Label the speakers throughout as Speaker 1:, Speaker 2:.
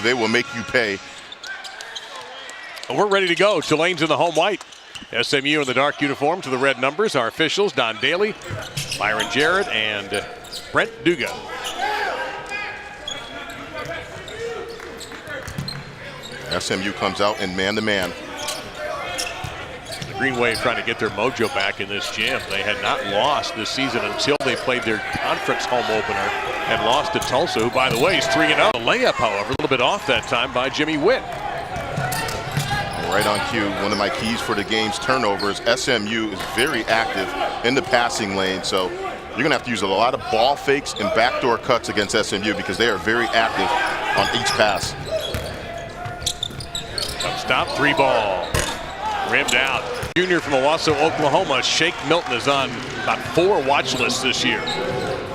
Speaker 1: SMU, they will make you pay.
Speaker 2: We're ready to go. Tulane's in the home white. SMU in the dark uniform to the red numbers. Our officials, Don Daly, Myron Jarrett, and Brent Duga.
Speaker 1: SMU comes out in man-to-man.
Speaker 2: The Green Wave trying to get their mojo back in this gym. They had not lost this season until they played their conference home opener and lost to Tulsa, who, by the way, is 3-0. The layup, however, a little bit off that time by Jimmy Witt.
Speaker 1: Right on cue, one of my keys for the game's turnovers. SMU is very active in the passing lane, so you're going to have to use a lot of ball fakes and backdoor cuts against SMU because they are very active on each pass.
Speaker 2: Stop, 3-ball. Rimmed out. Junior from Owasso, Oklahoma, Shake Milton is on about 4 watch lists this year.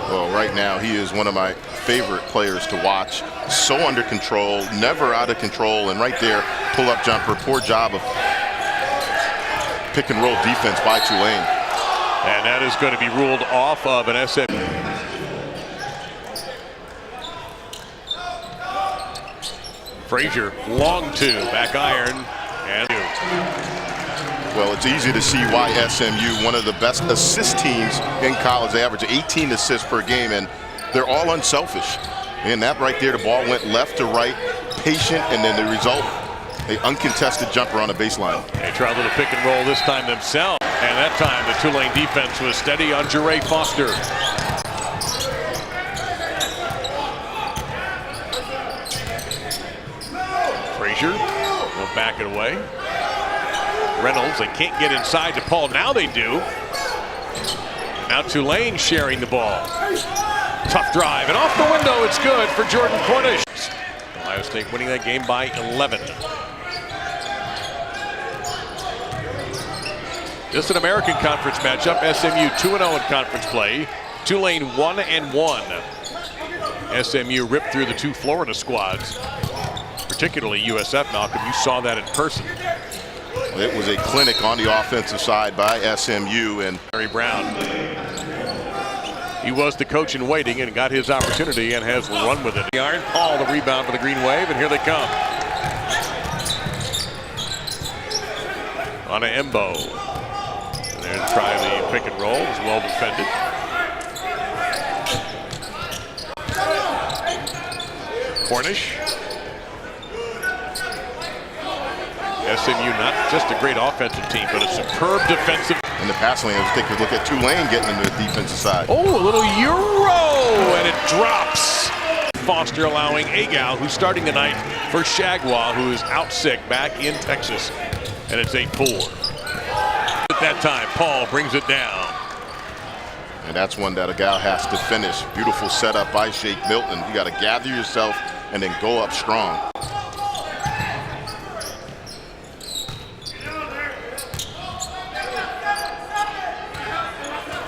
Speaker 1: Well, right now he is one of my favorite players to watch. So under control, never out of control, and right there, pull-up jumper. Poor job of pick-and-roll defense by Tulane.
Speaker 2: And that is going to be ruled off of an SMU. Frazier, long 2, back iron, and 2.
Speaker 1: Well, it's easy to see why SMU, one of the best assist teams in college. They average 18 assists per game, and they're all unselfish. And that right there, the ball went left to right, patient, and then the result, an uncontested jumper on the baseline.
Speaker 2: They tried a little pick and roll this time themselves, and that time the Tulane defense was steady on Jeray Foster. Frazier will back it away. Reynolds, they can't get inside to Paul. Now they do. Now Tulane sharing the ball. Tough drive, and off the window, it's good for Jordan Cornish. Ohio State winning that game by 11. This is an American Conference matchup. SMU 2-0 in conference play. Tulane 1-1. SMU ripped through the 2 Florida squads, particularly USF. Malcolm, you saw that in person.
Speaker 1: It was a clinic on the offensive side by SMU, and
Speaker 2: Larry Brown. He was the coach in waiting and got his opportunity and has run with it. Iron Paul, the rebound for the Green Wave, and here they come. On a Embo. And there to try the pick and roll. It's well defended. Cornish. SMU not just a great offensive team, but a superb defensive.
Speaker 1: In the passing lane, let's take a look at Tulane getting into the defensive side.
Speaker 2: Oh, a little Euro, and it drops. Foster allowing Agal, who's starting tonight for Shagwa, who is out sick back in Texas, and it's 8-4. At that time, Paul brings it down.
Speaker 1: And that's one that a gal has to finish. Beautiful setup by Shake Milton. You got to gather yourself and then go up strong.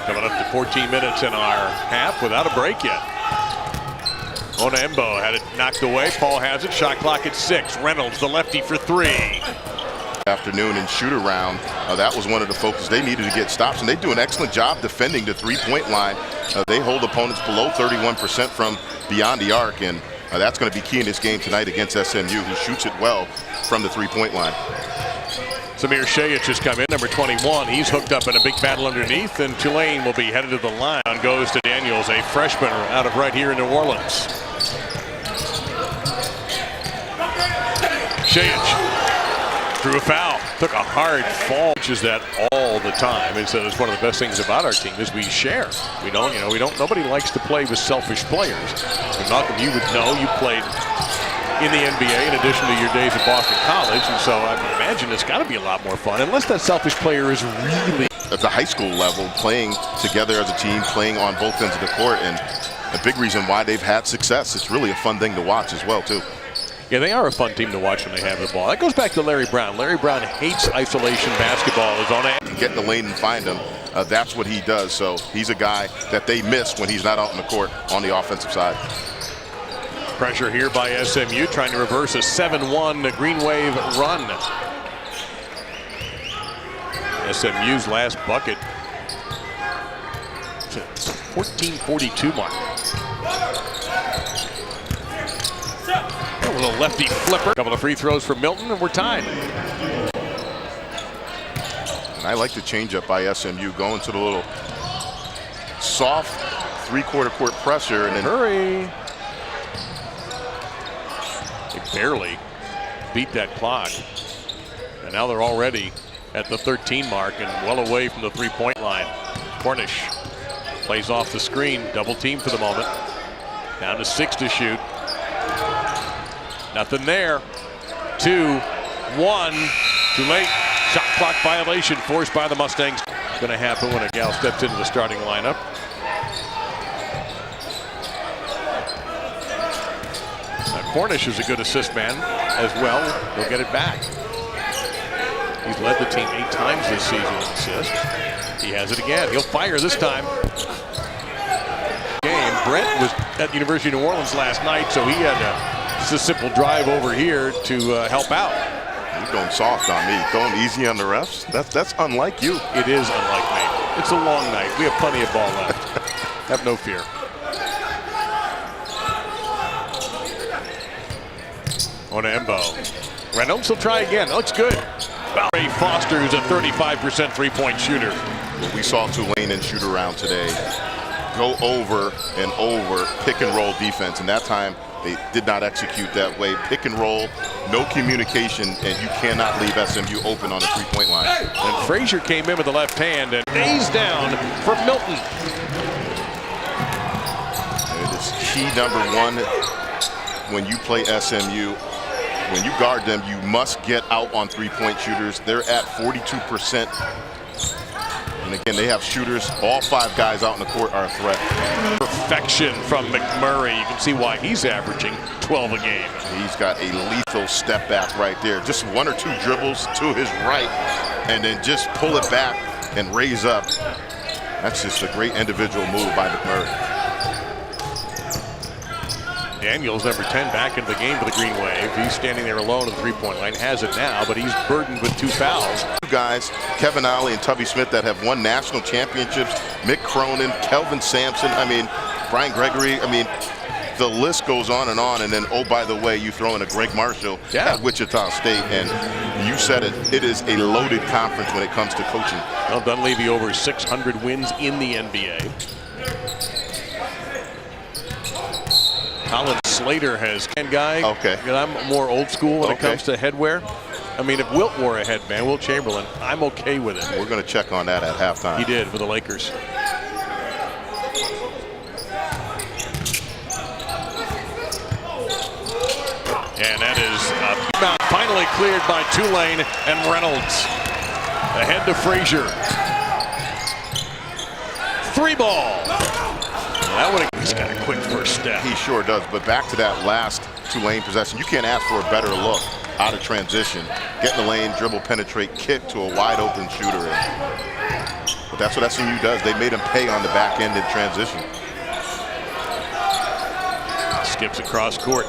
Speaker 2: Coming up to 14 minutes in our half without a break yet. Onaembo had it knocked away. Paul has it. Shot clock at 6. Reynolds, the lefty, for 3.
Speaker 1: Afternoon and shoot around. That was one of the focus. They needed to get stops, and they do an excellent job defending the 3-point line. They hold opponents below 31% from beyond the arc, and that's going to be key in this game tonight against SMU, who shoots it well from the 3-point line.
Speaker 2: Samir Shayic has come in, number 21. He's hooked up in a big battle underneath, and Tulane will be headed to the line. Goes to Daniels, a freshman out of right here in New Orleans. Shayic drew a foul, took a hard fall, which is that all the time. And so it's one of the best things about our team is we share. We don't, nobody likes to play with selfish players. And Malcolm, you would know, you played in the NBA in addition to your days at Boston College, and so I imagine it's got to be a lot more fun, unless that selfish player is really
Speaker 1: at the high school level, playing together as a team, playing on both ends of the court, and a big reason why they've had success. It's really a fun thing to watch as well, too.
Speaker 2: Yeah, they are a fun team to watch when they have the ball. That goes back to Larry Brown. Larry Brown hates isolation basketball. Is on it.
Speaker 1: Get in the lane and find him. That's what he does. So he's a guy that they miss when he's not out on the court on the offensive side.
Speaker 2: Pressure here by SMU, trying to reverse a 7-1 Green Wave run. SMU's last bucket. 14:42 mark. little lefty flipper. Couple of free throws for Milton, and we're tied.
Speaker 1: And I like the changeup by SMU, going to the little soft three-quarter court pressure and then
Speaker 2: hurry. They barely beat that clock. And now they're already at the 13 mark and well away from the three-point line. Cornish plays off the screen, double team for the moment. Down to 6 to shoot. Nothing there. 2, 1, too late. Shot clock violation forced by the Mustangs. Going to happen when a gal steps into the starting lineup. Now Cornish is a good assist man as well. He'll get it back. He's led the team 8 times this season in assists. He has it again. He'll fire this time. Brent was at the University of New Orleans last night, so he had just a simple drive over here to help out.
Speaker 1: You're going soft on me, going easy on the refs. That's unlike you.
Speaker 2: It is unlike me. It's a long night. We have plenty of ball left. Have no fear. Onembo. Reynolds will try again. That looks good. Ray Foster, who's a 35% three-point shooter.
Speaker 1: We saw Tulane in shoot around today go over and over pick and roll defense, and that time they did not execute that way. Pick and roll, no communication, and you cannot leave SMU open on the three-point line.
Speaker 2: And Frazier came in with the left hand and A's down for Milton.
Speaker 1: It is key number 1 when you play SMU. When you guard them, you must get out on three-point shooters. They're at 42%. And again, they have shooters. All 5 guys out in the court are a threat.
Speaker 2: Perfection from McMurray. You can see why he's averaging 12 a game.
Speaker 1: He's got a lethal step back right there. Just 1 or 2 dribbles to his right, and then just pull it back and raise up. That's just a great individual move by McMurray.
Speaker 2: Daniels, number 10, back into the game for the Green Wave. He's standing there alone at the three-point line. Has it now, but he's burdened with 2 fouls.
Speaker 1: 2 guys, Kevin Ollie and Tubby Smith, that have won national championships. Mick Cronin, Kelvin Sampson, Brian Gregory. The list goes on. And then, oh, by the way, you throw in a Greg Marshall at Wichita State. And you said it, it is a loaded conference when it comes to coaching.
Speaker 2: Well, Dunleavy over 600 wins in the NBA. Colin Slater has 10 guy.
Speaker 1: Okay.
Speaker 2: And I'm more old school when it comes to headwear. If Wilt wore a headband, Wilt Chamberlain, I'm okay with it.
Speaker 1: We're going to check on that at halftime.
Speaker 2: He did for the Lakers. And that is a rebound finally cleared by Tulane and Reynolds. Ahead to Frazier. 3 ball. That one, he's got a quick first step.
Speaker 1: He sure does, but back to that last Tulane possession, you can't ask for a better look out of transition. Get in the lane, dribble, penetrate, kick to a wide open shooter. But that's what SMU does. They made him pay on the back end in transition.
Speaker 2: Skips across court.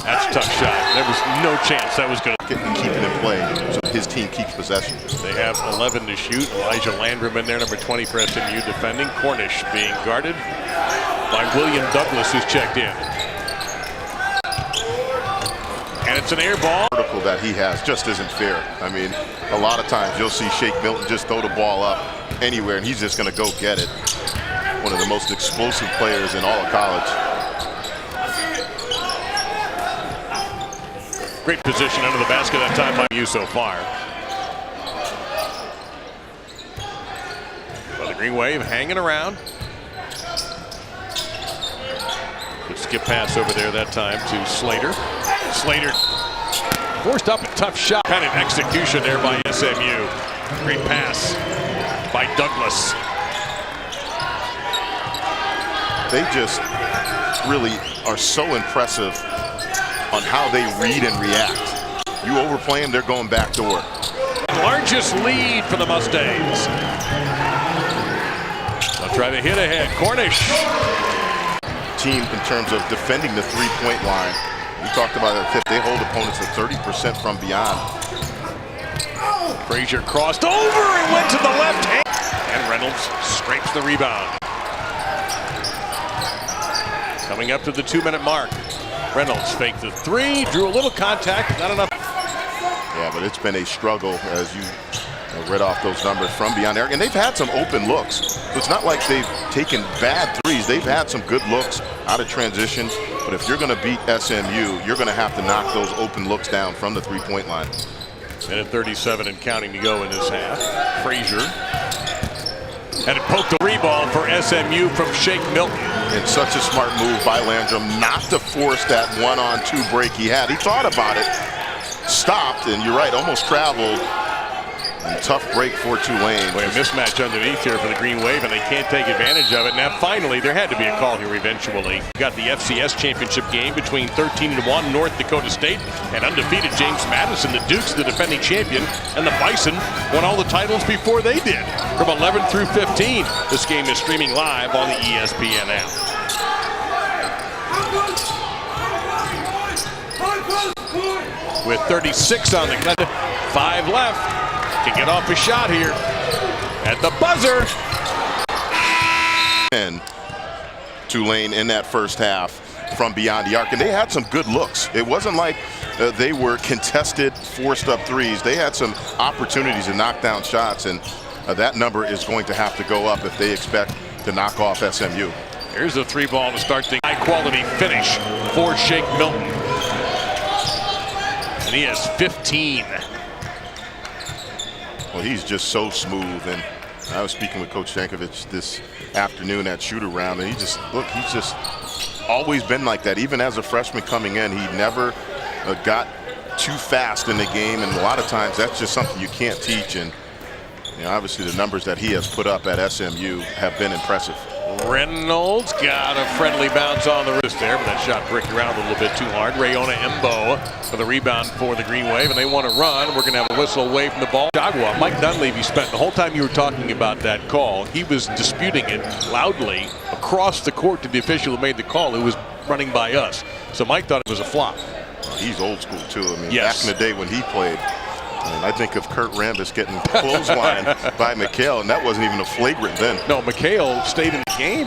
Speaker 2: That's a tough shot. There was no chance that was going to
Speaker 1: keep it in play so his team keeps possession.
Speaker 2: They have 11 to shoot. Elijah Landrum in there, number 20 for SMU defending. Cornish being guarded by William Douglas, who's checked in. And it's an air ball.
Speaker 1: Vertical that he has just isn't fair. A lot of times you'll see Shake Milton just throw the ball up anywhere and he's just going to go get it. One of the most explosive players in all of college.
Speaker 2: Great position under the basket that time by you so far. Well, the Green Wave hanging around. Good skip pass over there that time to Slater. Slater forced up a tough shot. Kind of execution there by SMU. Great pass by Douglas.
Speaker 1: They just really are so impressive on how they read and react. You overplay them, they're going back door.
Speaker 2: Largest lead for the Mustangs. They'll try to hit ahead. Cornish.
Speaker 1: Team in terms of defending the three-point line. We talked about it. They hold opponents to 30% from beyond.
Speaker 2: Frazier crossed over and went to the left hand. And Reynolds scrapes the rebound. Coming up to the 2-minute mark. Reynolds faked the three, drew a little contact, not enough.
Speaker 1: Yeah, but it's been a struggle as you read off those numbers from beyond there. And they've had some open looks. So it's not like they've taken bad threes. They've had some good looks out of transition. But if you're going to beat SMU, you're going to have to knock those open looks down from the three-point line.
Speaker 2: Minute 37 and counting to go in this half. Frazier. And it poked the rebound for SMU from Shake Milton.
Speaker 1: And such a smart move by Landrum not to force that 1-on-2 break he had. He thought about it, stopped, and you're right, almost traveled. And tough break for Tulane.
Speaker 2: Boy, a mismatch underneath here for the Green Wave, and they can't take advantage of it. Now, finally, there had to be a call here eventually. We got the FCS championship game between 13-1 North Dakota State and undefeated James Madison. The Dukes, the defending champion, and the Bison won all the titles before they did. From 11 through 15, this game is streaming live on the ESPN app. With 36 on the clock, 5 left. Can get off a shot here at the buzzer.
Speaker 1: And Tulane in that first half from beyond the arc, and they had some good looks. It wasn't like they were contested, forced up threes. They had some opportunities to knock down shots, and that number is going to have to go up if they expect to knock off SMU.
Speaker 2: Here's a 3-ball to start the high-quality finish for Shake Milton. And he has 15.
Speaker 1: Well, he's just so smooth, and I was speaking with Coach Jankovic this afternoon at shoot-around, and he's just always been like that. Even as a freshman coming in, he never got too fast in the game, and a lot of times that's just something you can't teach. And obviously the numbers that he has put up at SMU have been impressive.
Speaker 2: Reynolds got a friendly bounce on the wrist there, but that shot bricked around a little bit too hard. Rayona Embo for the rebound for the Green Wave, and they want to run. We're going to have a whistle away from the ball. Chagua, Mike Dunleavy spent the whole time you were talking about that call, he was disputing it loudly across the court to the official who made the call, who was running by us. So Mike thought it was a flop.
Speaker 1: He's old school too. I mean,
Speaker 2: yes.
Speaker 1: Back in the day when he played, and I think of Kurt Rambis getting clotheslined by McHale, and that wasn't even a flagrant then.
Speaker 2: No, McHale stayed in the game.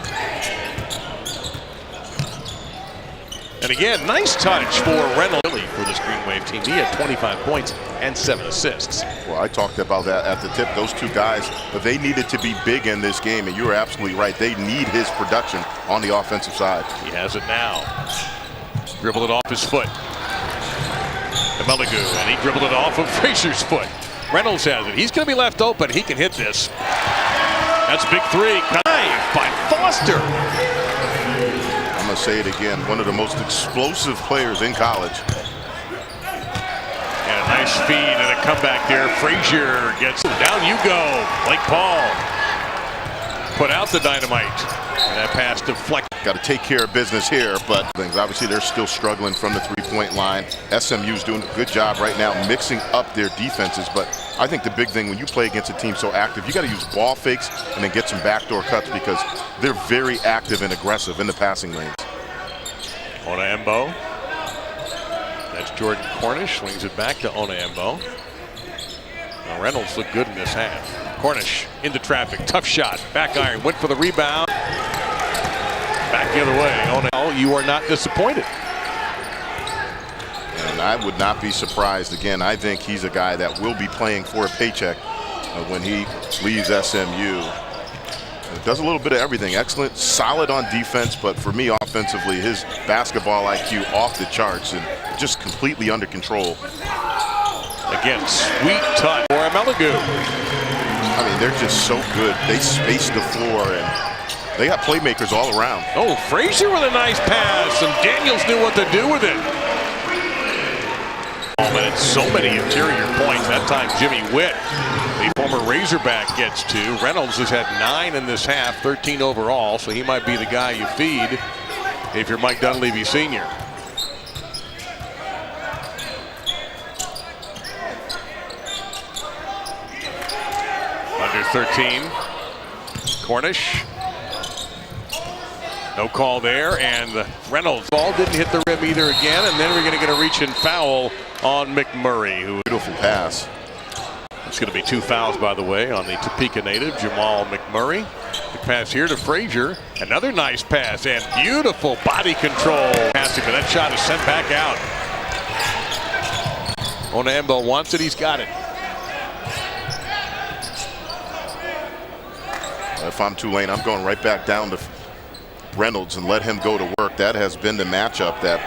Speaker 2: And again, nice touch for Reynolds for this Green Wave team. He had 25 points and 7 assists.
Speaker 1: Well, I talked about that at the tip. Those two guys, they needed to be big in this game, and you were absolutely right. They need his production on the offensive side.
Speaker 2: He has it now. Dribble it off his foot. Meligu, and he dribbled it off of Frazier's foot. Reynolds has it. He's going to be left open. He can hit this. That's a big three. Knife by Foster.
Speaker 1: I'm going to say it again. One of the most explosive players in college.
Speaker 2: And a nice feed and a comeback there. Frazier gets it. Down you go. Blake Paul put out the dynamite. And that pass deflected.
Speaker 1: Got to take care of business here, but things obviously they're still struggling from the three-point line. SMU's doing a good job right now mixing up their defenses, but I think the big thing when you play against a team so active, you got to use ball fakes and then get some backdoor cuts because they're very active and aggressive in the passing lanes.
Speaker 2: Ona Embo. That's Jordan Cornish. Swings it back to Ona Embo. Now Reynolds looked good in this half. Cornish into traffic. Tough shot. Back iron. Went for the rebound. Back the other way. Oh, you are not disappointed.
Speaker 1: And I would not be surprised. Again, I think he's a guy that will be playing for a paycheck when he leaves SMU. Does a little bit of everything. Excellent, solid on defense, but for me offensively, his basketball IQ off the charts and just completely under control.
Speaker 2: Again, sweet touch for Meligu.
Speaker 1: I mean, they're just so good. They space the floor, and they got playmakers all around.
Speaker 2: Oh, Frazier with a nice pass, and Daniels knew what to do with it. Oh, man, it's so many interior points. That time, Jimmy Witt, the former Razorback, gets 2. Reynolds has had 9 in this half, 13 overall, so he might be the guy you feed if you're Mike Dunleavy Sr. Under 13, Cornish. No call there, and Reynolds' ball didn't hit the rim either again, and then we're going to get a reach and foul on McMurray.
Speaker 1: Beautiful pass.
Speaker 2: It's going to be 2 fouls, by the way, on the Topeka native, Jamal McMurray. The pass here to Frazier. Another nice pass and beautiful body control. Passing, but that shot is sent back out. Onaembo wants it. He's got it.
Speaker 1: If I'm Tulane, I'm going right back down to Reynolds and let him go to work. That has been the matchup that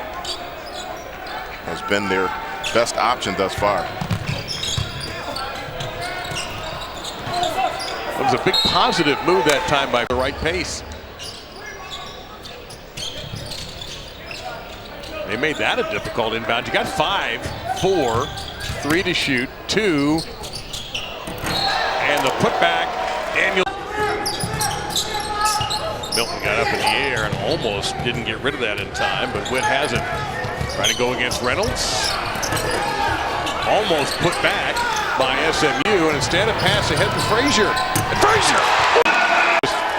Speaker 1: has been their best option thus far.
Speaker 2: It was a big positive move that time by the right pace. They made that a difficult inbound. You got 5, 4, 3 to shoot, 2, and the putback. Daniel Milton got up in the air and almost didn't get rid of that in time, but Witt has it. Trying to go against Reynolds. Almost put back by SMU, and instead a pass ahead to Frazier. And Frazier!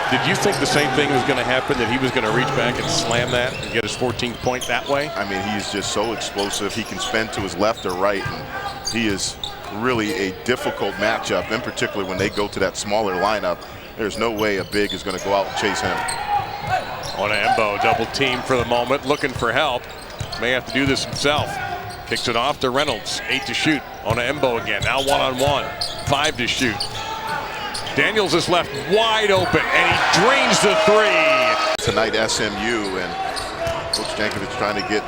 Speaker 2: Did you think the same thing was going to happen, that he was going to reach back and slam that and get his 14th point that way?
Speaker 1: I mean, he's just so explosive. He can spin to his left or right, and he is really a difficult matchup, in particular when they go to that smaller lineup. There's no way a big is going to go out and chase him.
Speaker 2: Onaembo double team for the moment, looking for help. May have to do this himself. Kicks it off to Reynolds. 8 to shoot. Onaembo again. Now 1-on-1. 5 to shoot. Daniels is left wide open, and he drains the 3.
Speaker 1: Tonight, SMU and Coach Jankovic trying to get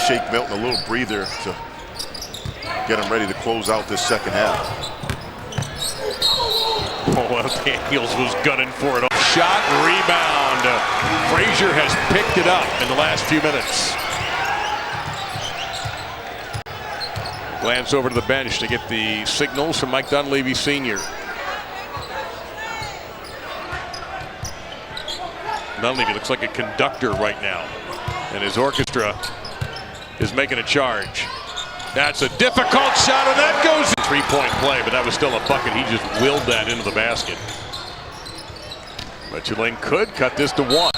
Speaker 1: Shake Milton a little breather to get him ready to close out this second half.
Speaker 2: Oh, well, Daniels was gunning for it. Shot, rebound. Frazier has picked it up in the last few minutes. Glance over to the bench to get the signals from Mike Dunleavy Sr. Dunleavy looks like a conductor right now, and his orchestra is making a charge. That's a difficult shot, and that goes in. 3-point play, but that was still a bucket. He just willed that into the basket. But Tulane could cut this to 1,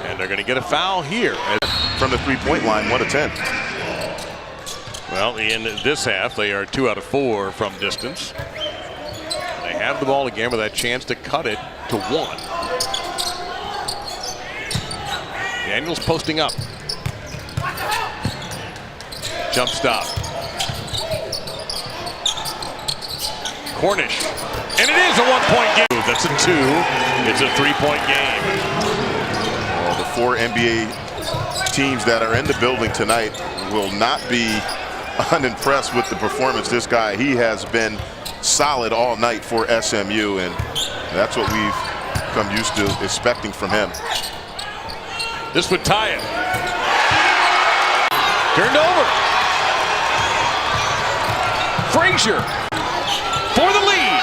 Speaker 2: and they're going to get a foul here.
Speaker 1: From the 3-point line, 1 of 10.
Speaker 2: Well, in this half, they are 2 out of 4 from distance. They have the ball again with that chance to cut it to 1. Daniels posting up. Jump stop. Cornish. And it is a 1-point game. That's a 2. It's a 3-point game.
Speaker 1: Well, the 4 NBA teams that are in the building tonight will not be unimpressed with the performance. This guy, he has been solid all night for SMU, and that's what we've come used to expecting from him.
Speaker 2: This would tie it. Turned over. Frazier for the lead.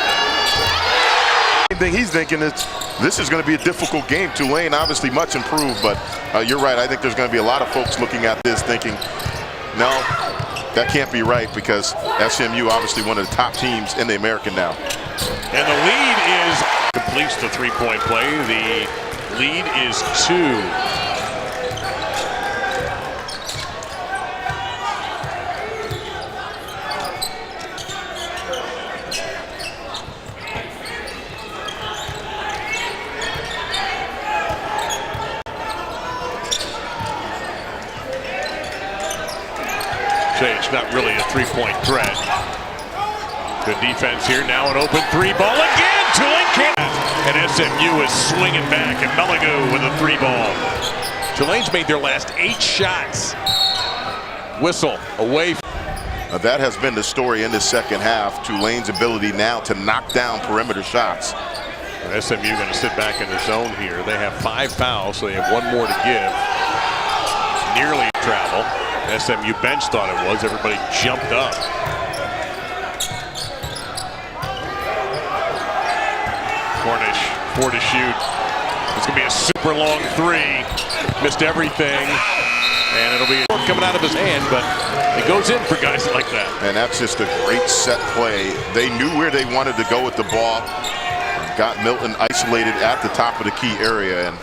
Speaker 1: Same thing he's thinking is this is going to be a difficult game. Tulane obviously much improved, but you're right. I think there's going to be a lot of folks looking at this thinking, no, that can't be right, because SMU obviously one of the top teams in the American now.
Speaker 2: And the lead is completes the 3-point play. The lead is 2. It's not really a 3-point threat. Good defense here. Now an open 3 ball again. Tulane can't. And SMU is swinging back, and Meligu with a 3 ball. Tulane's made their last 8 shots. Whistle away.
Speaker 1: That has been the story in the second half. Tulane's ability now to knock down perimeter shots.
Speaker 2: And SMU going to sit back in the zone here. They have 5 fouls, so they have 1 more to give. Nearly travel. SMU bench thought it was. Everybody jumped up. Cornish, 4 to shoot. It's going to be a super long 3. Missed everything. And it'll be coming out of his hand, but it goes in for guys like that.
Speaker 1: And that's just a great set play. They knew where they wanted to go with the ball. Got Milton isolated at the top of the key area. And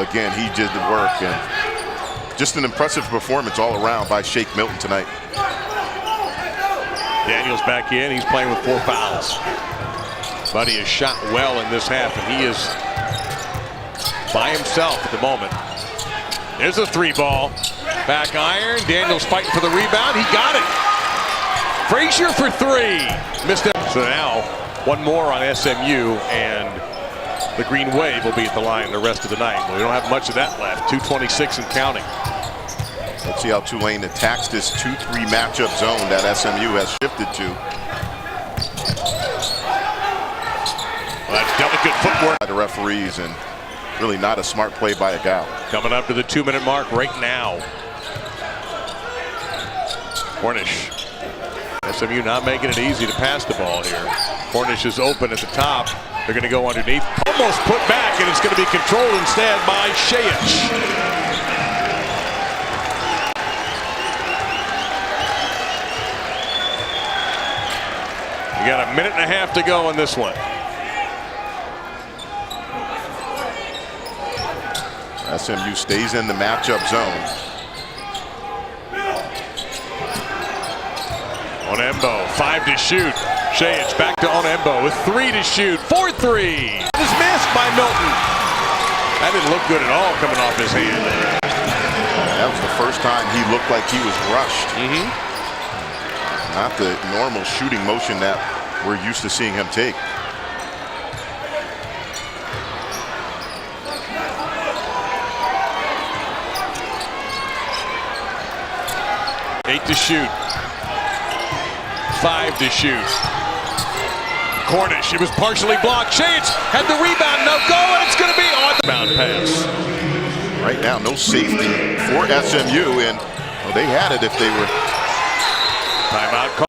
Speaker 1: again, he did the work. And just an impressive performance all around by Shake Milton tonight.
Speaker 2: Daniels back in. He's playing with 4 fouls. Buddy has shot well in this half, and he is by himself at the moment. There's a 3-ball. Back iron. Daniels fighting for the rebound. He got it. Frazier for 3. Missed it. So now, one more on SMU, and the Green Wave will be at the line the rest of the night. Well, we don't have much of that left. 2:26 and counting.
Speaker 1: Let's see how Tulane attacks this 2-3 matchup zone that SMU has shifted to.
Speaker 2: Well, that's delicate footwork
Speaker 1: By the referees, and really not a smart play by a gal.
Speaker 2: coming up to the 2-minute mark right now. Cornish. SMU not making it easy to pass the ball here. Cornish is open at the top. They're going to go underneath. Almost put back, and it's going to be controlled instead by Shayich. You got a minute and a half to go in this one.
Speaker 1: SMU stays in the matchup zone.
Speaker 2: Onembo, 5 to shoot. Shayich back to Onembo with 3 to shoot. 4-3. It was missed by Milton. That didn't look good at all coming off his hand.
Speaker 1: That was the first time he looked like he was rushed. Not the normal shooting motion that we're used to seeing him take.
Speaker 2: Eight to shoot. 5 to shoot. Cornish, it was partially blocked. Shayich had the rebound, no go, and it's going to be on the bound pass.
Speaker 1: Right now, no safety for SMU, and well, they had it if they were.
Speaker 2: Timeout call.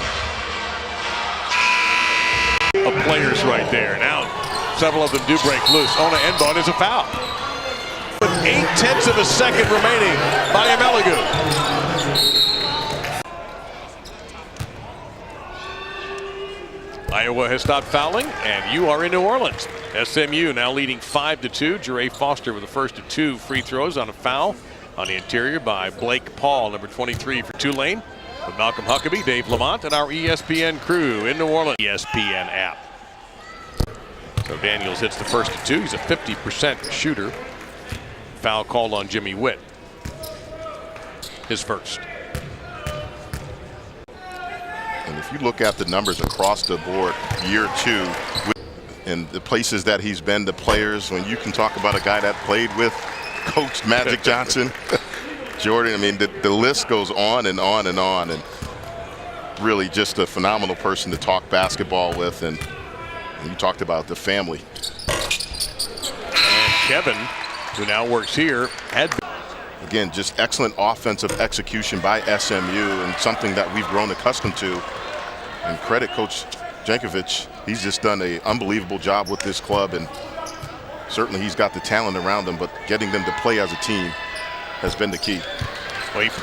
Speaker 2: Of players right there. Now, several of them do break loose. Onembo is a foul. With 0.8 of a second remaining by Ameligu. Iowa has stopped fouling, and you are in New Orleans. SMU now leading 5-2. Jere Foster with the first of 2 free throws on a foul on the interior by Blake Paul, number 23 for Tulane. With Malcolm Huckabee, Dave Lamont, and our ESPN crew in New Orleans. ESPN app. So Daniels hits the first of 2. He's a 50% shooter. Foul called on Jimmy Witt. His first.
Speaker 1: And if you look at the numbers across the board, year 2, and the places that he's been, the players, when you can talk about a guy that played with, coached Magic Johnson, Jordan, I mean, the list goes on and on and on, and really just a phenomenal person to talk basketball with, and you talked about the family.
Speaker 2: And Kevin, who now works here, had been.
Speaker 1: Again, just excellent offensive execution by SMU, and something that we've grown accustomed to. And credit Coach Jankovic, he's just done an unbelievable job with this club, and certainly he's got the talent around him, but getting them to play as a team has been the key.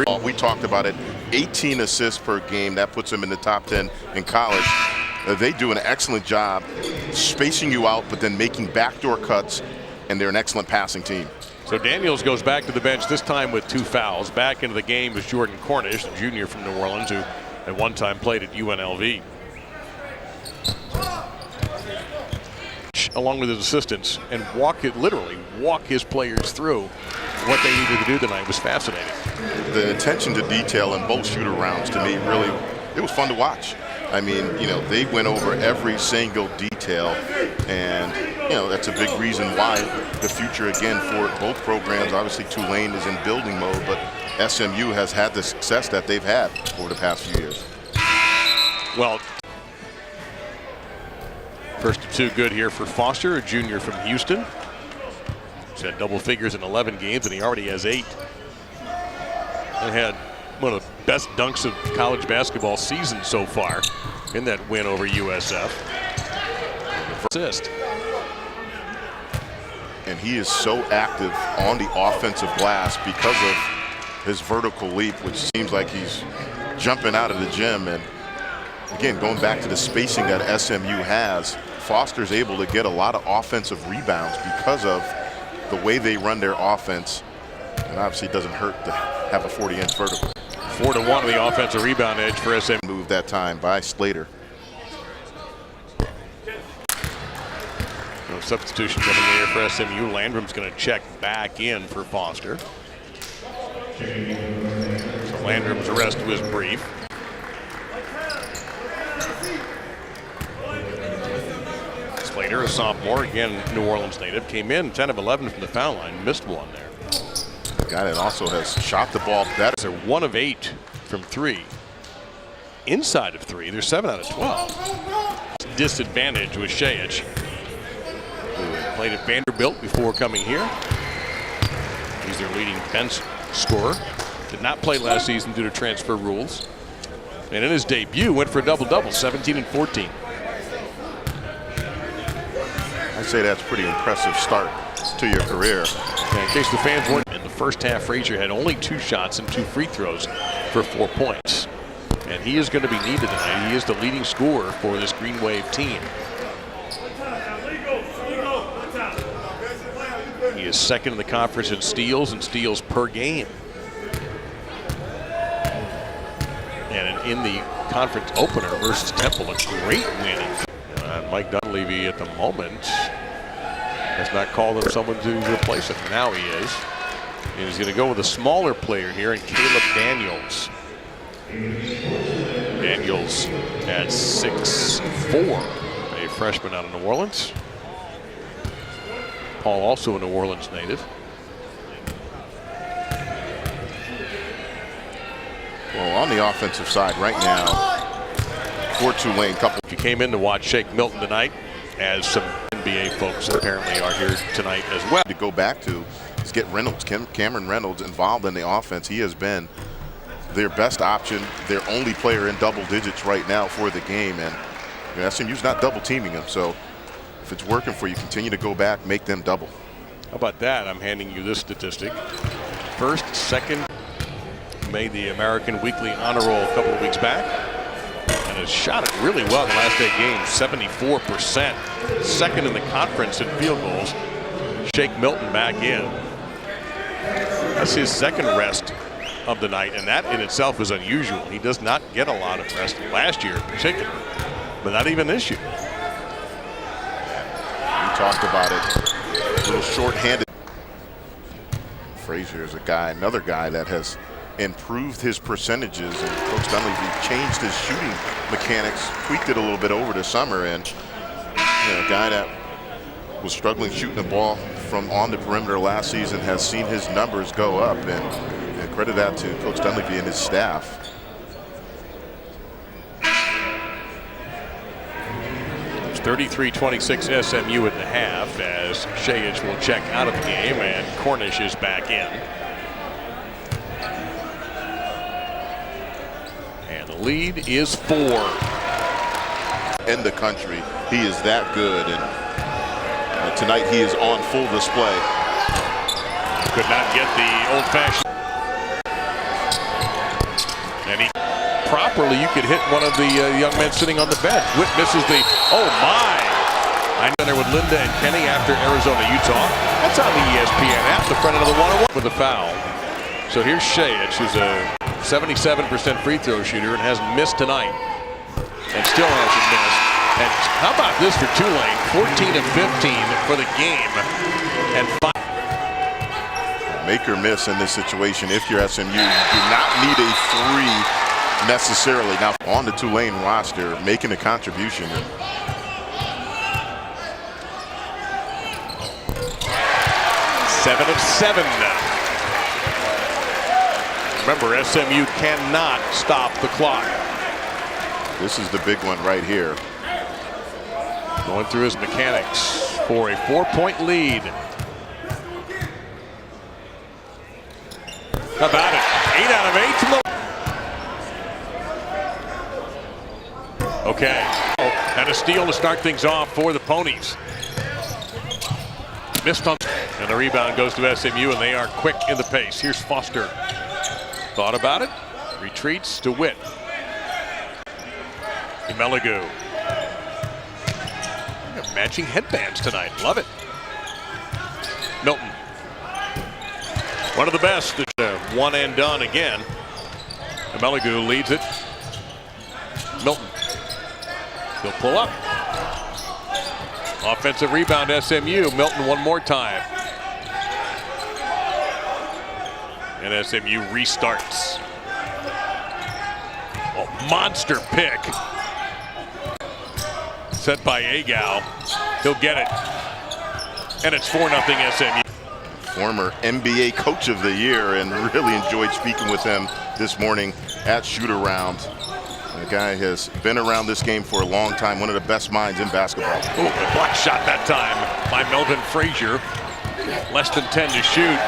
Speaker 1: Well, we talked about it, 18 assists per game. That puts them in the top 10 in college. They do an excellent job spacing you out, but then making backdoor cuts, and they're an excellent passing team.
Speaker 2: So Daniels goes back to the bench, this time with 2 fouls. Back into the game is Jordan Cornish, the junior from New Orleans, who at one time played at UNLV. Along with his assistants, and literally walk his players through what they needed to do tonight was fascinating.
Speaker 1: The attention to detail in both shooter rounds, to me, really, it was fun to watch. I mean, you know, they went over every single detail, and, you know, that's a big reason why the future, again, for both programs, obviously Tulane is in building mode, but SMU has had the success that they've had over the past few years.
Speaker 2: Well, first of 2 good here for Foster, a junior from Houston. He's had double figures in 11 games, and he already has 8. And had one of the best dunks of college basketball season so far in that win over USF. Assist.
Speaker 1: And he is so active on the offensive glass because of his vertical leap, which seems like he's jumping out of the gym. And again, going back to the spacing that SMU has, Foster's able to get a lot of offensive rebounds because of the way they run their offense. And obviously it doesn't hurt to have a 40-inch vertical.
Speaker 2: 4-1 on the offensive rebound edge for SMU.
Speaker 1: Moved that time by Slater.
Speaker 2: No substitution coming in here for SMU. Landrum's going to check back in for Foster. So Landrum's arrest was brief. Slater, a sophomore, again New Orleans native, came in 10 of 11 from the foul line, missed one there.
Speaker 1: A guy that also has shot the ball better.
Speaker 2: They're 1 of 8 from 3. Inside of 3, they're 7 out of 12. Disadvantage with Shayich, who had played at Vanderbilt before coming here. He's their leading bench scorer. Did not play last season due to transfer rules. And in his debut, went for a double-double, 17 and 14.
Speaker 1: I'd say that's a pretty impressive start to your career.
Speaker 2: And in case the fans weren't, in the first half, Frazier had only 2 shots and 2 free throws for 4 points. And he is going to be needed tonight. He is the leading scorer for this Green Wave team. He is second in the conference in steals and steals per game. And in the conference opener versus Temple, a great win. Mike Dunleavy at the moment has not called him someone to replace him. Now he is. And he's going to go with a smaller player here in Caleb Daniels. Daniels at 6'4", a freshman out of New Orleans. Paul also a New Orleans native.
Speaker 1: Well, on the offensive side right now, for Tulane,
Speaker 2: If you came in to watch Shake Milton tonight, as some NBA folks apparently are here tonight as well.
Speaker 1: To go back to is get Reynolds, Cameron Reynolds involved in the offense. He has been their best option, their only player in double digits right now for the game. And SMU's not double teaming him. So if it's working for you, continue to go back, make them double.
Speaker 2: How about that? I'm handing you this statistic. First, second, made the American Weekly Honor Roll a couple of weeks back. And has shot it really well in the last 8 games, 74%. Second in the conference in field goals. Shake Milton back in. That's his second rest of the night, and that in itself is unusual. He does not get a lot of rest last year in particular, but not even this year.
Speaker 1: We talked about it. A little short-handed. Frazier is another guy that has improved his percentages, and Coach Dunleavy changed his shooting mechanics, tweaked it a little bit over the summer, and a guy that was struggling shooting the ball from on the perimeter last season has seen his numbers go up, and credit that to Coach Dunleavy and his staff.
Speaker 2: It's 33-26 SMU at the half as Shayich will check out of the game and Cornish is back in. And the lead is 4.
Speaker 1: In the country, he is that good, and tonight he is on full display.
Speaker 2: Could not get the old-fashioned. And he properly, you could hit one of the young men sitting on the bench. Witt misses the, oh my! I know there with Linda and Kenny after Arizona, Utah. That's on the ESPN app, the front end of the 101 with a foul. So here's Shayich, who's a 77% free throw shooter and hasn't missed tonight. And still hasn't missed. And how about this for Tulane? 14 of 15 for the game. And 5.
Speaker 1: Make or miss in this situation if you're SMU. You do not need a 3 necessarily. Now on the Tulane roster, making a contribution.
Speaker 2: 7 of 7. Remember, SMU cannot stop the clock.
Speaker 1: This is the big one right here.
Speaker 2: Going through his mechanics for a 4-point lead. How about it? 8 out of 8 from the. Okay. And a steal to start things off for the Ponies. Missed on. And the rebound goes to SMU, and they are quick in the pace. Here's Foster. Thought about it. Retreats to Witt. Meligu. Matching headbands tonight. Love it. Milton. One of the best. One and done again. Meligu leads it. Milton. He'll pull up. Offensive rebound, SMU. Milton one more time. And SMU restarts. Oh, monster pick. Set by Agal. He'll get it. And it's 4-0 SMU.
Speaker 1: Former NBA Coach of the Year, and really enjoyed speaking with him this morning at shoot-around. The guy has been around this game for a long time, one of the best minds in basketball.
Speaker 2: Oh, a block shot that time by Melvin Frazier. Less than 10 to shoot.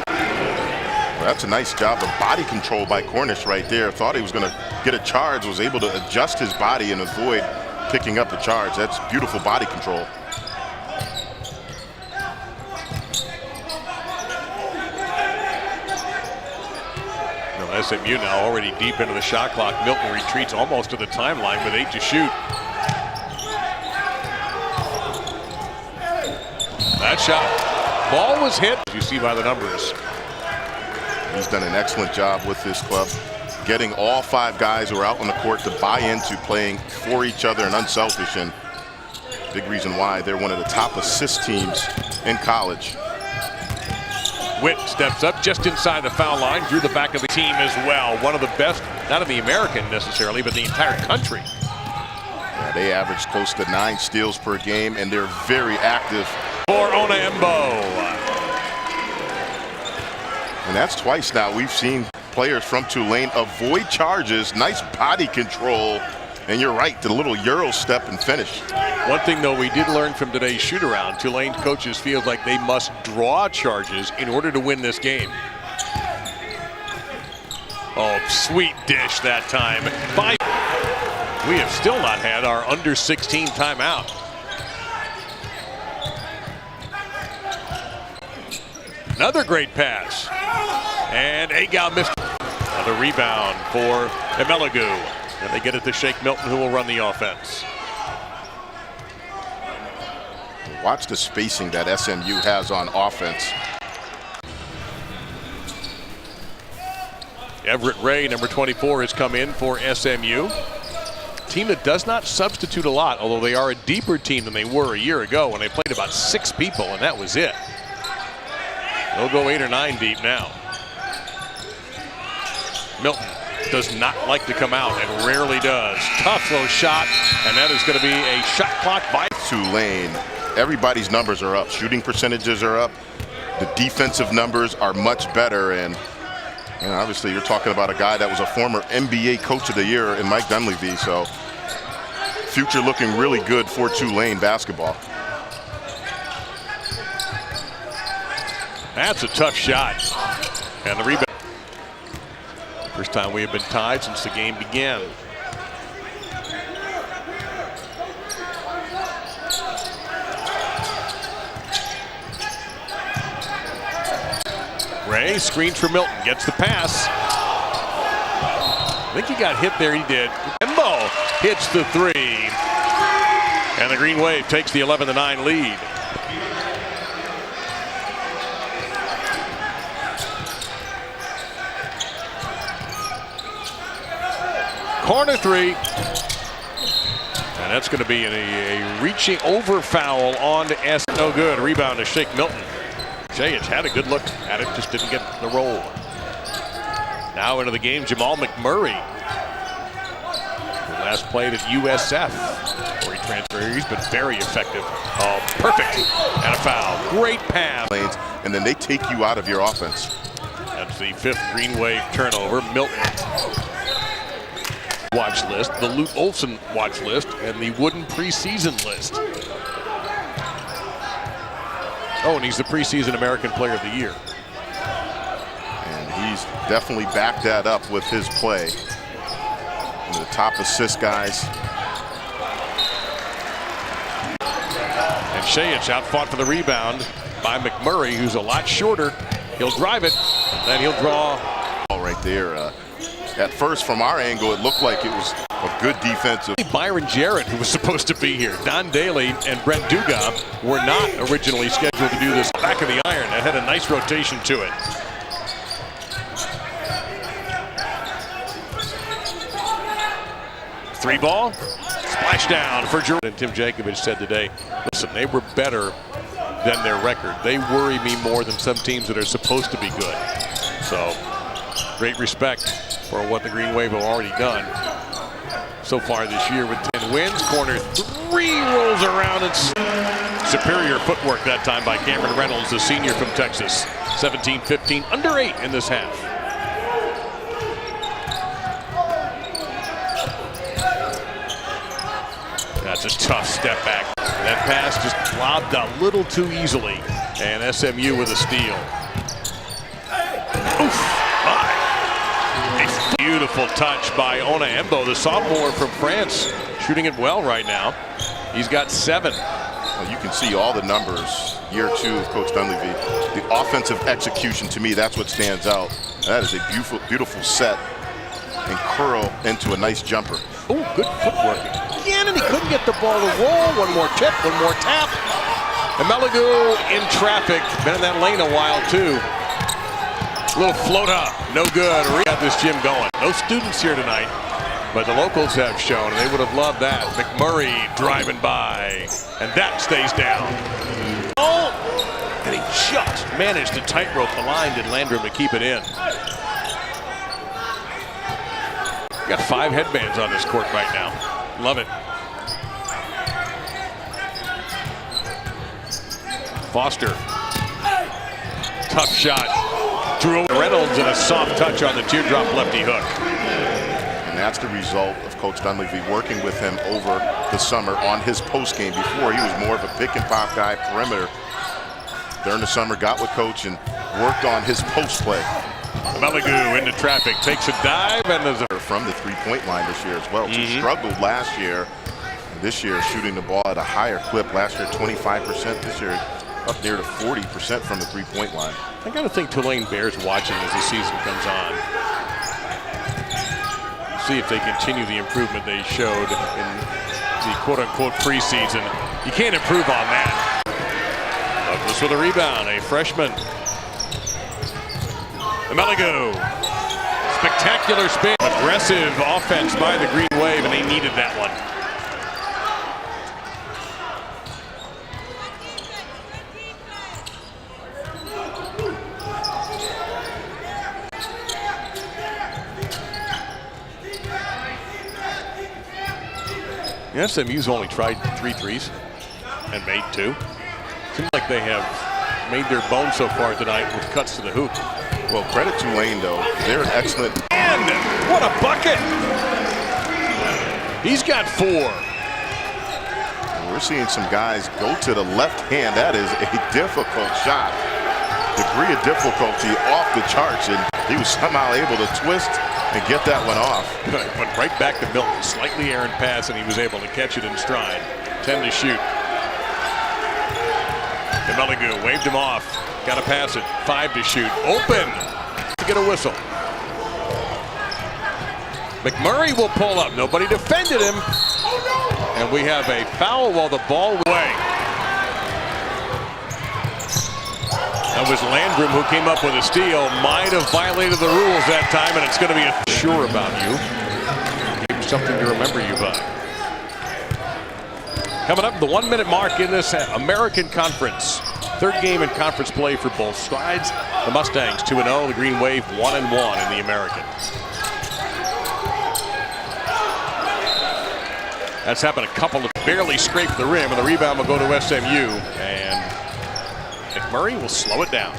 Speaker 1: Well, that's a nice job of body control by Cornish right there. Thought he was going to get a charge, was able to adjust his body and avoid picking up the charge. That's beautiful body control.
Speaker 2: SMU now already deep into the shot clock. Milton retreats almost to the timeline with 8 to shoot. That shot, ball was hit. You see by the numbers.
Speaker 1: He's done an excellent job with this club, getting all 5 guys who are out on the court to buy into playing for each other and unselfish, and big reason why they're one of the top assist teams in college.
Speaker 2: Witt steps up just inside the foul line, drew the back of the team as well. One of the best, not in the American necessarily, but the entire country.
Speaker 1: Yeah, they average close to 9 steals per game, and they're very active.
Speaker 2: For Onaembo.
Speaker 1: And that's twice now we've seen players from Tulane avoid charges, nice body control, and you're right, the little Euro step and finish.
Speaker 2: One thing, though, we did learn from today's shoot-around, Tulane coaches feel like they must draw charges in order to win this game. Oh, sweet dish that time. We have still not had our under 16 timeout. Another great pass. And Agal missed. Another rebound for Meligu. And they get it to Shake Milton, who will run the offense.
Speaker 1: Watch the spacing that SMU has on offense.
Speaker 2: Everett Ray, number 24, has come in for SMU. Team that does not substitute a lot, although they are a deeper team than they were a year ago when they played about 6 people, and that was it. They'll go 8 or 9 deep now. Milton does not like to come out and rarely does. Tough low shot, and that is going to be a shot clock by
Speaker 1: Tulane. Everybody's numbers are up. Shooting percentages are up. The defensive numbers are much better. And obviously you're talking about a guy that was a former NBA Coach of the Year in Mike Dunleavy. So future looking really good for Tulane basketball.
Speaker 2: That's a tough shot. And the rebound. First time we have been tied since the game began. Ray screens for Milton, gets the pass. I think he got hit there, he did. Embo hits the 3. And the Green Wave takes the 11-9 lead. Corner 3. And that's going to be a reaching over foul on to S. No good. Rebound to Shake Milton. Shayich had a good look at it, just didn't get the roll. Now into the game, Jamal McMurray, who last played at USF, where he transferred. He's been very effective. Oh, perfect. And a foul. Great pass.
Speaker 1: And then they take you out of your offense.
Speaker 2: That's the 5th Green Wave turnover. Milton watch list, the Lute Olson watch list, and the Wooden preseason list. Oh, and he's the preseason American Player of the Year.
Speaker 1: And he's definitely backed that up with his play. One of the top assist guys.
Speaker 2: And Shayich outfought for the rebound by McMurray, who's a lot shorter. He'll drive it, then he'll draw.
Speaker 1: Right there. At first, from our angle, it looked like it was a good defensive.
Speaker 2: Byron Jarrett, who was supposed to be here. Don Daly and Brent Duga were not originally scheduled to do this. Back of the iron, that had a nice rotation to it. Three ball, splash down for Jordan. And Tim Jakovich said today, listen, they were better than their record. They worry me more than some teams that are supposed to be good. So, great respect for what the Green Wave have already done so far this year with 10 wins. Corner three rolls around and superior footwork that time by Cameron Reynolds, the senior from Texas. 17-15, under 8 in this half. That's a tough step back. That pass just lobbed a little too easily. And SMU with a steal. Oof, my. A beautiful touch by Onaembo, the sophomore from France. Shooting it well right now. He's got 7.
Speaker 1: Well, you can see all the numbers, year 2 of Coach Dunleavy. The offensive execution, to me, that's what stands out. That is a beautiful, beautiful set and curl into a nice jumper.
Speaker 2: Oh, good footwork. Again, and he couldn't get the ball to roll. One more tip, one more tap. And Meligu in traffic. Been in that lane a while, too. Little float up, no good. We got this gym going. No students here tonight, but the locals have shown, and they would have loved that. McMurray driving by, and that stays down. Oh, and he just managed to tightrope the line, did Landrum, to keep it in. Got 5 headbands on this court right now. Love it. Foster. Tough shot. Drew Reynolds and a soft touch on the teardrop lefty hook.
Speaker 1: And that's the result of Coach Dunleavy working with him over the summer on his post game. Before, he was more of a pick and pop guy, perimeter. During the summer, got with Coach and worked on his post play.
Speaker 2: Meligu into traffic, takes a dive, and there's a
Speaker 1: from the three-point line this year as well. He struggled last year. This year, shooting the ball at a higher clip. Last year, 25%. This year, up near to 40% from the three-point line.
Speaker 2: I got to think Tulane bears watching as the season comes on. See if they continue the improvement they showed in the quote-unquote preseason. You can't improve on that. Douglas with a rebound, a freshman. Meligu. Spectacular spin. Aggressive offense by the Green Wave, and they needed that one. SMU's only tried 3 threes and made 2. Seems like they have made their bones so far tonight with cuts to the hoop.
Speaker 1: Well, credit Tulane, though. They're an excellent.
Speaker 2: And what a bucket! He's got 4.
Speaker 1: We're seeing some guys go to the left hand. That is a difficult shot. Degree of difficulty off the charts, and he was somehow able to twist and get that one off.
Speaker 2: Went right back to Milton. Slightly errant pass, and he was able to catch it in stride. 10 to shoot. Meligu waved him off. Got to pass it. 5 to shoot. Open to get a whistle. McMurray will pull up. Nobody defended him. And we have a foul while the ball away. That was Landrum who came up with a steal. Might have violated the rules that time, and it's going to be sure about you. Give you something to remember you by. Coming up, the 1-minute mark in this American Conference. 3rd game in conference play for both sides. The Mustangs 2-0, the Green Wave 1-1 in the American. That's happened a couple of barely scraped the rim, and the rebound will go to SMU, and McMurray will slow it down.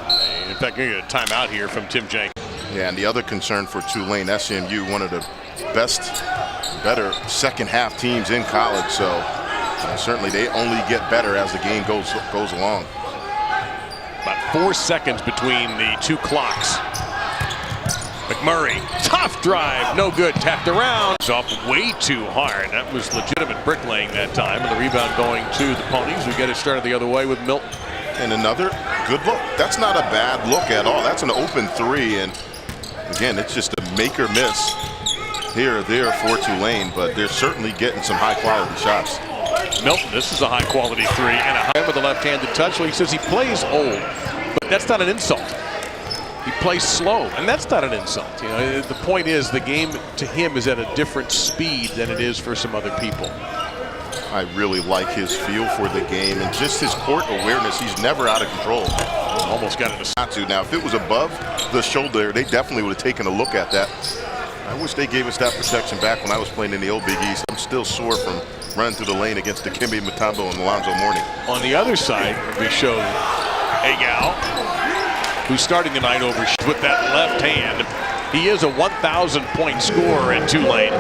Speaker 2: And in fact, you're going to get a timeout here from Tim Jenkins.
Speaker 1: Yeah, and the other concern for Tulane, SMU, one of the better second half teams in college, so certainly they only get better as the game goes along.
Speaker 2: About 4 seconds between the 2 clocks. McMurray, tough drive, no good, tapped around. It's off way too hard. That was legitimate bricklaying that time, and the rebound going to the Ponies, who get it started the other way with Milton.
Speaker 1: And another good look. That's not a bad look at all. That's an open 3, and again, it's just a make or miss here or there for Tulane, but they're certainly getting some high-quality shots.
Speaker 2: Milton, this is a high-quality 3, and a high with a left-handed touch. Well, he says he plays old, but that's not an insult. He plays slow, and that's not an insult. You know, the point is the game to him is at a different speed than it is for some other people.
Speaker 1: I really like his feel for the game and just his court awareness. He's never out of control.
Speaker 2: Almost got it
Speaker 1: Not to. Now, if it was above the shoulder, they definitely would have taken a look at that. I wish they gave us that protection back when I was playing in the old Big East. I'm still sore from running through the lane against Dikembe Mutombo and Alonzo Mourning.
Speaker 2: On the other side, we show Egal, who's starting the night over with that left hand. He is a 1,000-point scorer at Tulane.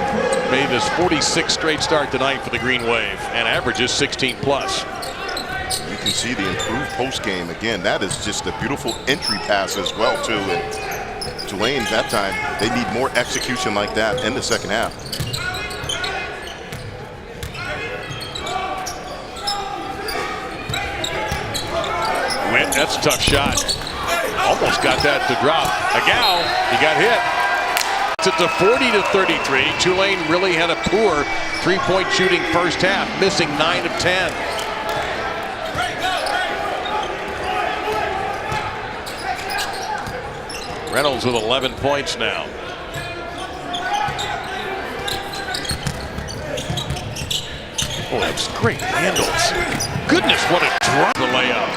Speaker 2: Made his 46th straight start tonight for the Green Wave and averages 16 plus.
Speaker 1: You can see the improved post game. Again, that is just a beautiful entry pass as well, too. And Tulane, that time, they need more execution like that in the second half.
Speaker 2: Witt, that's a tough shot. Almost got that to drop. Egal, he got hit. It's a 40-33. Tulane really had a poor three-point shooting first half, missing 9 of 10. Reynolds with 11 points now. Oh, that's great handles. Goodness, what a drop the layup.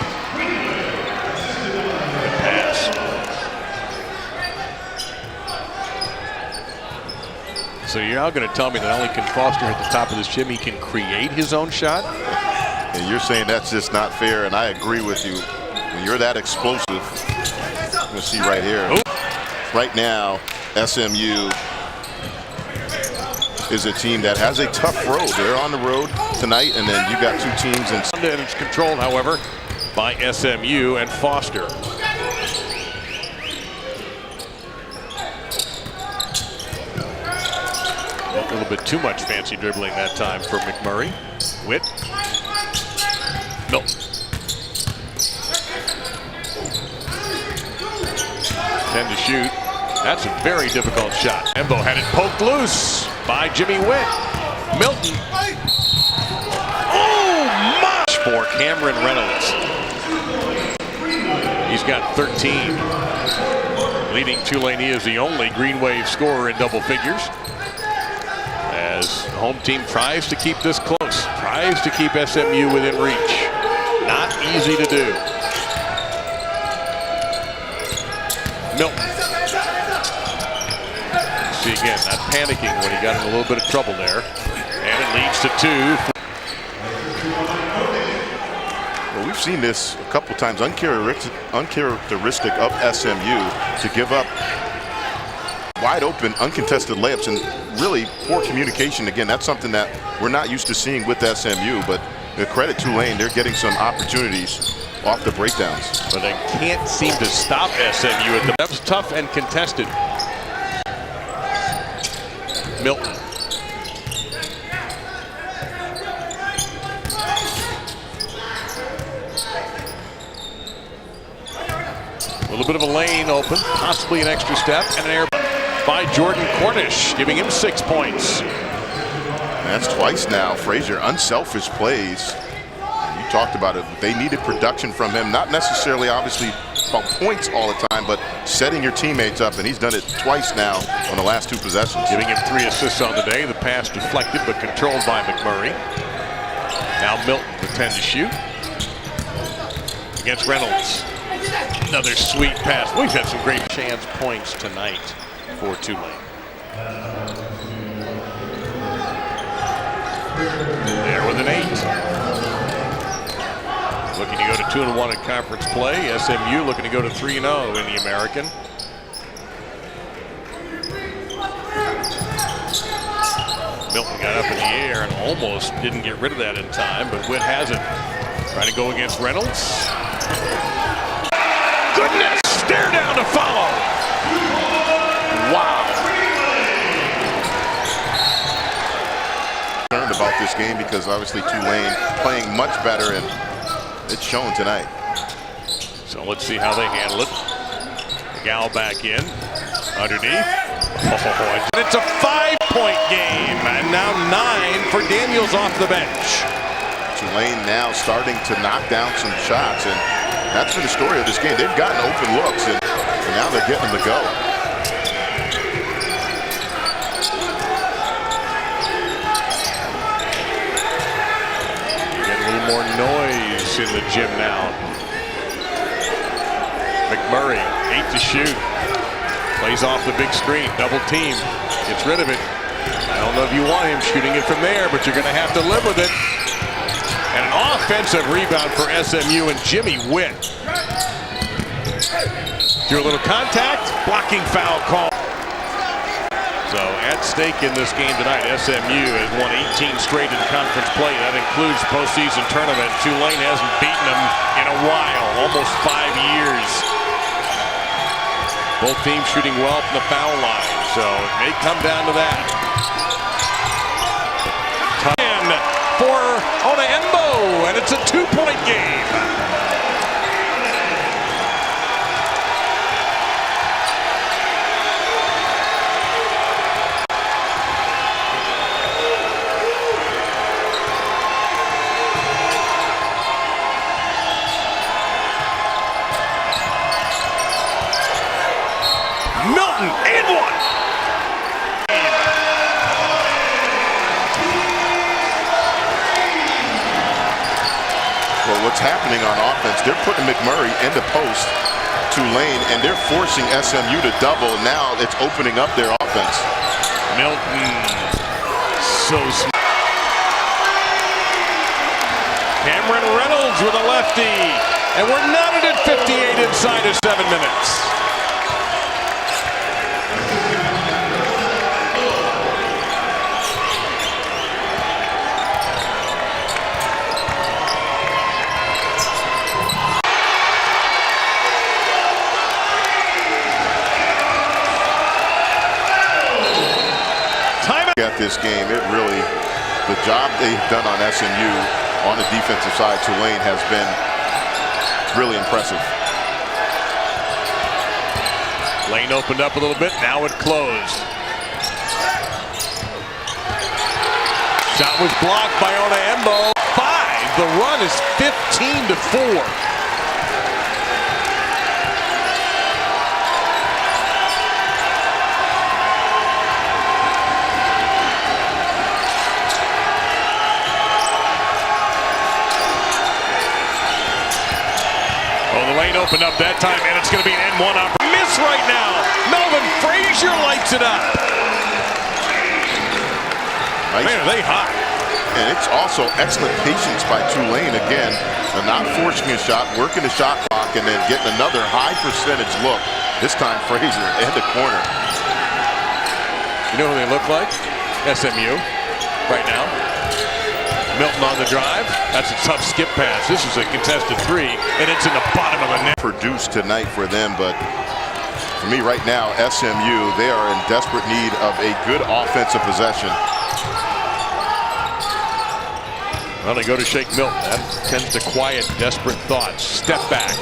Speaker 2: So you're now going to tell me that not only can Foster at the top of this gym, he can create his own shot?
Speaker 1: And you're saying that's just not fair, and I agree with you. When you're that explosive, you're going to see right here.
Speaker 2: Ooh. Right
Speaker 1: now, SMU is a team that has a tough road. They're on the road tonight, and then you got two teams.
Speaker 2: And it's controlled, however, by SMU and Foster. A little bit too much fancy dribbling that time for McMurray. Witt. Milton. 10 to shoot. That's a very difficult shot. Embo had it poked loose by Jimmy Witt. Milton. Oh, much for Cameron Reynolds. He's got 13. Leading Tulane, he is the only Green Wave scorer in double figures. As the home team tries to keep this close, tries to keep SMU within reach. Not easy to do. Milton. See again, not panicking when he got in a little bit of trouble there. And it leads to 2.
Speaker 1: Well, we've seen this a couple times, uncharacteristic of SMU to give up wide open, uncontested layups and really poor communication. Again, that's something that we're not used to seeing with SMU, but the credit Tulane, they're getting some opportunities off the breakdowns.
Speaker 2: But they can't seem to stop SMU. That was tough and contested. Milton. A little bit of a lane open, possibly an extra step, and an air by Jordan Cornish, giving him 6 points.
Speaker 1: That's twice now. Frazier, unselfish plays. You talked about it. They needed production from him, not necessarily obviously about points all the time, but setting your teammates up, and he's done it twice now on the last 2 possessions.
Speaker 2: Giving him 3 assists on the day. The pass deflected but controlled by McMurray. Now Milton with 10 to shoot. Against Reynolds. Another sweet pass. We've had some great chance points tonight for Tulane. There with an 8. Looking to go to 2-1 in conference play. SMU looking to go to 3-0 in the American. Milton got up in the air and almost didn't get rid of that in time, but Witt has it. Trying to go against Reynolds. Goodness! Stare down to follow. Wow.
Speaker 1: Concerned about this game because obviously Tulane playing much better, and it's shown tonight.
Speaker 2: So let's see how they handle it. Gal back in. Underneath. Oh, it's a 5-point game, and now 9 for Daniels off the bench.
Speaker 1: Tulane now starting to knock down some shots, and that's been the story of this game. They've gotten open looks, and And now they're getting them to go.
Speaker 2: Getting a little more noise in the gym now. McMurray, 8 to shoot. Plays off the big screen, double team, gets rid of it. I don't know if you want him shooting it from there, but you're going to have to live with it. And an offensive rebound for SMU and Jimmy Witt. Through a little contact, blocking foul call. So at stake in this game tonight, SMU has won 18 straight in conference play. That includes postseason tournament. Tulane hasn't beaten them in a while, almost 5 years. Both teams shooting well from the foul line, so it may come down to that. In for Onaembo, and it's a 2-point game. Milton, and one.
Speaker 1: Well, what's happening on offense, they're putting McMurray into post, Tulane, and they're forcing SMU to double. Now it's opening up their offense.
Speaker 2: Milton, so smart. Cameron Reynolds with a lefty, and we're knotted at 58 inside of 7 minutes.
Speaker 1: At this game, it really, the job they've done on SMU on the defensive side, Tulane, has been really impressive.
Speaker 2: Lane opened up a little bit, now it closed. Shot was blocked by Onaembo. 5, the run is 15 to 4. Lane opened up that time, and it's going to be an N1 up. Miss right now. Melvin Frazier lights it up.
Speaker 1: Nice.
Speaker 2: Man, are they hot.
Speaker 1: And it's also excellent patience by Tulane again. They're not forcing a shot, working the shot clock, and then getting another high percentage look. This time Frazier in the corner.
Speaker 2: You know who they look like? SMU right now. Milton on the drive. That's a tough skip pass. This is a contested 3, and it's in the bottom of the net.
Speaker 1: Produced tonight for them, but for me right now, SMU, they are in desperate need of a good offensive possession.
Speaker 2: Well, they go to shake Milton. That tends to quiet desperate thoughts. Step back,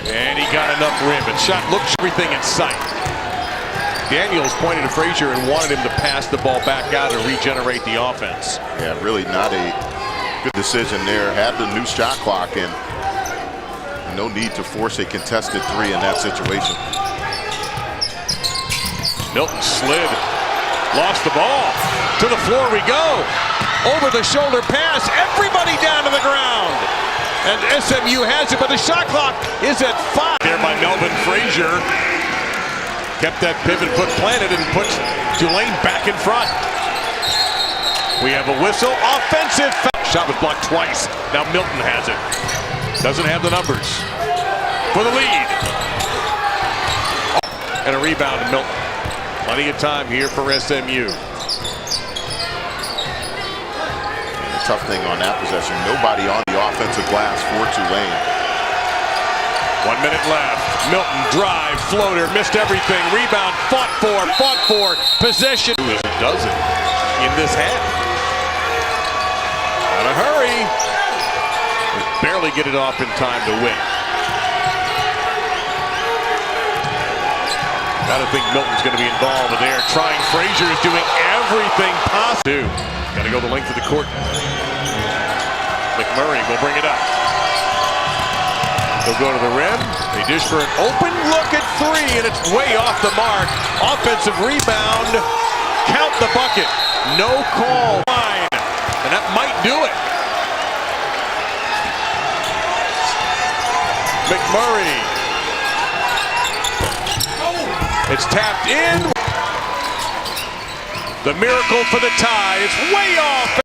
Speaker 2: and he got enough rim. And shot looks everything in sight. Daniels pointed to Frazier and wanted him to pass the ball back out and regenerate the offense.
Speaker 1: Yeah, really not a good decision there. Had the new shot clock, and no need to force a contested 3 in that situation.
Speaker 2: Milton slid, lost the ball. To the floor we go. Over the shoulder pass, everybody down to the ground. And SMU has it, but the shot clock is at 5. There by Melvin Frazier. Kept that pivot foot planted and puts Tulane back in front. We have a whistle. Offensive foul. Shot was blocked twice. Now Milton has it. Doesn't have the numbers. For the lead. And a rebound to Milton. Plenty of time here for SMU.
Speaker 1: The tough thing on that possession, nobody on the offensive glass for Tulane.
Speaker 2: 1 minute left. Milton drive, floater, missed everything. Rebound, fought for, possession. It does it in this half. Gotta hurry. Barely get it off in time to win. Gotta think Milton's gonna be involved there. Trying, Frazier is doing everything possible. Gotta go the length of the court. McMurray will bring it up. They'll go to the rim. They dish for an open look at three, and it's way off the mark. Offensive rebound. Count the bucket. No call. And that might do it. McMurray. It's tapped in. The miracle for the tie. It's way off.